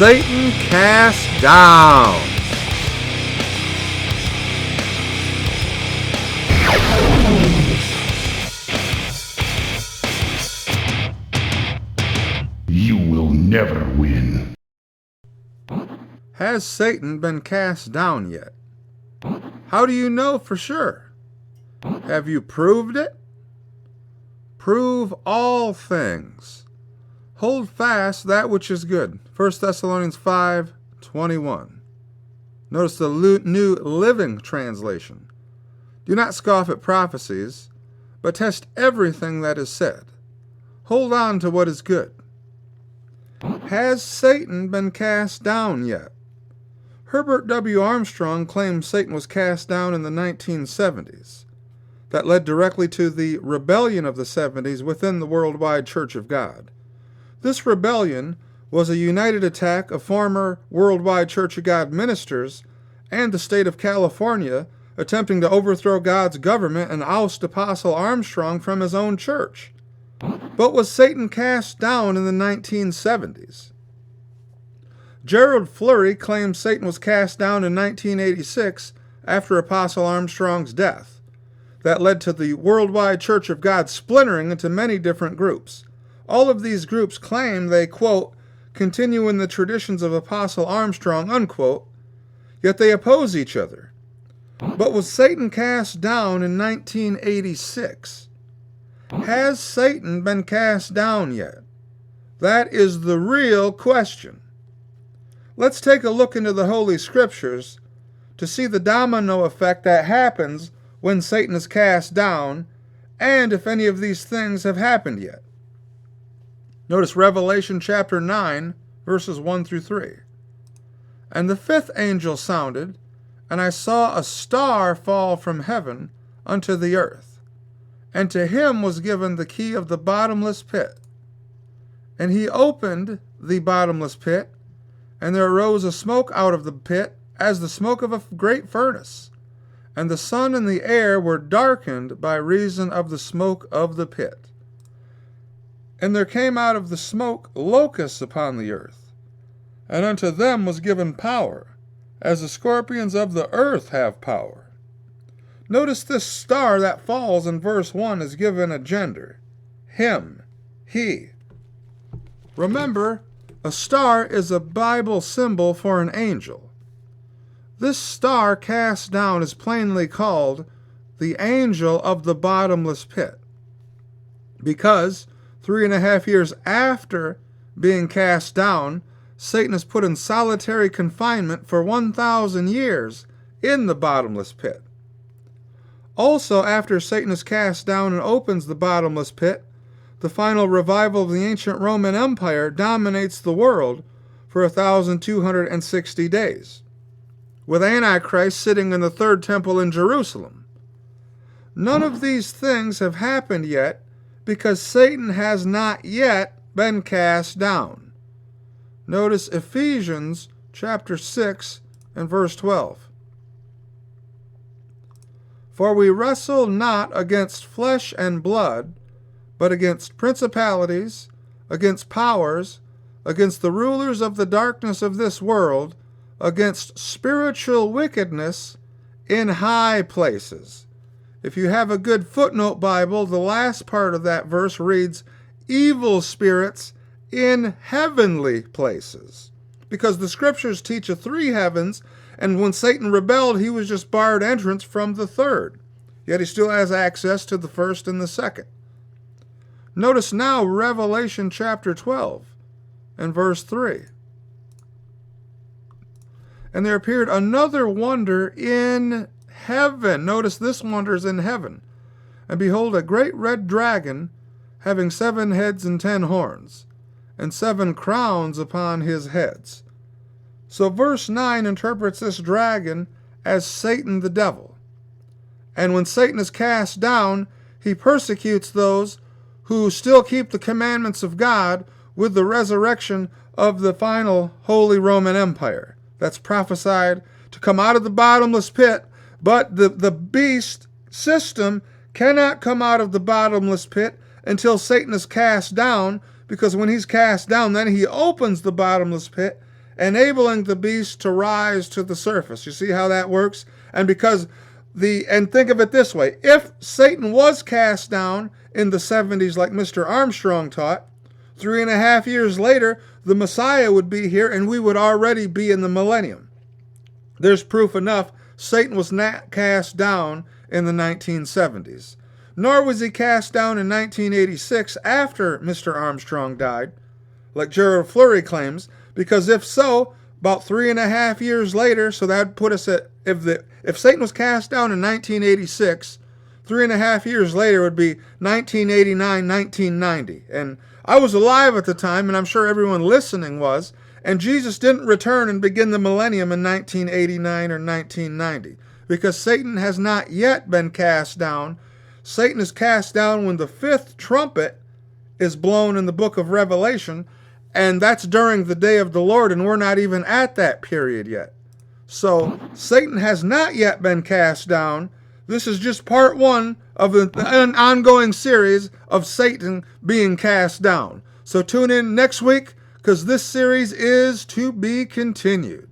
Satan cast down. You will never win. Has Satan been cast down yet? How do you know for sure? Have you proved it? Prove all things. Hold fast that which is good. 1 Thessalonians 5:21. Notice the New Living Translation. Do not scoff at prophecies, but test everything that is said. Hold on to what is good. Has Satan been cast down yet? Herbert W. Armstrong claims Satan was cast down in the 1970s. That led directly to the rebellion of the 70s within the Worldwide Church of God. This rebellion was a united attack of former Worldwide Church of God ministers and the state of California attempting to overthrow God's government and oust Apostle Armstrong from his own church. But was Satan cast down in the 1970s? Gerald Flurry claims Satan was cast down in 1986 after Apostle Armstrong's death. That led to the Worldwide Church of God splintering into many different groups. All of these groups claim they, quote, continue in the traditions of Apostle Armstrong, unquote, yet they oppose each other. But was Satan cast down in 1986? Has Satan been cast down yet? That is the real question. Let's take a look into the Holy Scriptures to see the domino effect that happens when Satan is cast down, and if any of these things have happened yet. Notice Revelation chapter 9, verses 1 through 3. And the fifth angel sounded, and I saw a star fall from heaven unto the earth. And to him was given the key of the bottomless pit. And he opened the bottomless pit, and there arose a smoke out of the pit, as the smoke of a great furnace. And the sun and the air were darkened by reason of the smoke of the pit. And there came out of the smoke locusts upon the earth, and unto them was given power, as the scorpions of the earth have power. Notice this star that falls in verse 1 is given a gender. Him, he. Remember, a star is a Bible symbol for an angel. This star cast down is plainly called the angel of the bottomless pit, because 3.5 years after being cast down, Satan is put in solitary confinement for 1,000 years in the bottomless pit. Also, after Satan is cast down and opens the bottomless pit, the final revival of the ancient Roman Empire dominates the world for 1,260 days, with Antichrist sitting in the third temple in Jerusalem. None of these things have happened yet because Satan has not yet been cast down. Notice Ephesians chapter 6 and verse 12. For we wrestle not against flesh and blood, but against principalities, against powers, against the rulers of the darkness of this world, against spiritual wickedness in high places. If you have a good footnote Bible, the last part of that verse reads, evil spirits in heavenly places. Because the scriptures teach of 3 heavens, and when Satan rebelled, he was just barred entrance from the 3rd. Yet he still has access to the 1st and the 2nd. Notice now Revelation chapter 12 and verse 3. And there appeared another wonder in heaven. Notice this wonder is in heaven. And behold, a great red dragon, having 7 heads and 10 horns, and 7 crowns upon his heads. So verse 9 interprets this dragon as Satan the devil. And when Satan is cast down, he persecutes those who still keep the commandments of God with the resurrection of the final Holy Roman Empire. That's prophesied to come out of the bottomless pit, but the beast system cannot come out of the bottomless pit until Satan is cast down, because when he's cast down, then he opens the bottomless pit, enabling the beast to rise to the surface. You see how that works? And think of it this way. If Satan was cast down in the 70s like Mr. Armstrong taught, 3.5 years later, the Messiah would be here and we would already be in the millennium. There's proof enough Satan was not cast down in the 1970s. Nor was he cast down in 1986 after Mr. Armstrong died, like Gerald Flurry claims, because if so, about 3.5 years later, so that would put us at, if Satan was cast down in 1986, 3.5 years later would be 1989, 1990. And I was alive at the time, and I'm sure everyone listening was, and Jesus didn't return and begin the millennium in 1989 or 1990, because Satan has not yet been cast down. Satan is cast down when the 5th trumpet is blown in the book of Revelation, and that's during the day of the Lord, and we're not even at that period yet. So Satan has not yet been cast down. This is just part 1 of an ongoing series of Satan being cast down. So tune in next week, because this series is to be continued.